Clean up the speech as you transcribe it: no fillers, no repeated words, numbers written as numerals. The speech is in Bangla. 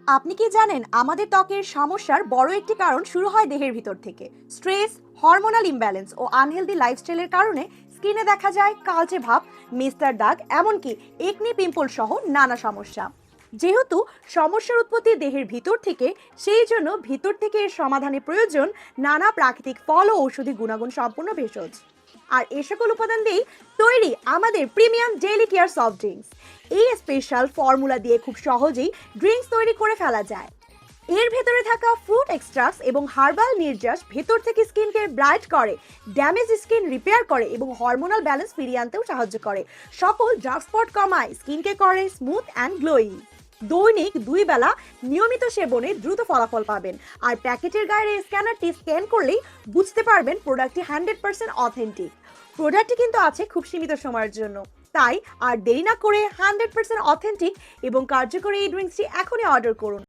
আপনি কি জানেন আমাদের ত্বকের সমস্যার বড় একটি কারণ শুরু হয় দেহের ভিতর থেকে। স্ট্রেস, হরমোনাল ইমব্যালেন্স ও আনহেলদি লাইফস্টাইলের কারণে স্কিনে দেখা যায় কালচে ভাব, মেস্তার দাগ, এমনকি একনি পিম্পল সহ নানা সমস্যা। যেহেতু সমস্যার উৎপত্তি দেহের ভিতর থেকে, সেই জন্য ভিতর থেকে এর সমাধানে প্রয়োজন নানা প্রাকৃতিক ফল ও ঔষধি গুণাগুণ সম্পন্ন ভেষজ। আর এ সকল উপাদান দিয়েই তৈরি আমাদের premium daily care soft drinks. এই স্পেশাল ফর্মুলা দিয়ে খুব সহজেই ড্রিঙ্কস তৈরি করে ফেলা যায়। এর ভেতরে থাকা ফ্রুট এক্সট্রাক্টস এবং হার্বাল নির্যাস ভেতর থেকে স্কিনকে ব্রাইট করে, ড্যামেজ স্কিন রিপেয়ার করে এবং হরমোনাল ব্যালেন্স ফিরিয়ে আনতেও সাহায্য করে। সকল ডার্ক স্পট কমায়, স্কিনকে করে স্মুথ অ্যান্ড গ্লোয়িং। দৈনিক 2 বেলা নিয়মিত সেবনে দ্রুত ফলাফল পাবেন। আর প্যাকেটের গায়ে স্ক্যানারটি স্ক্যান করলেই বুঝতে পারবেন প্রোডাক্টটি 100% অথেন্টিক। প্রোডাক্টটি কিন্তু আছে খুব সীমিত সময়ের জন্য। তাই আর দেরি না করে 100% অথেন্টিক এবং কার্যকরী এই ড্রিঙ্কসটি এখনই অর্ডার করুন।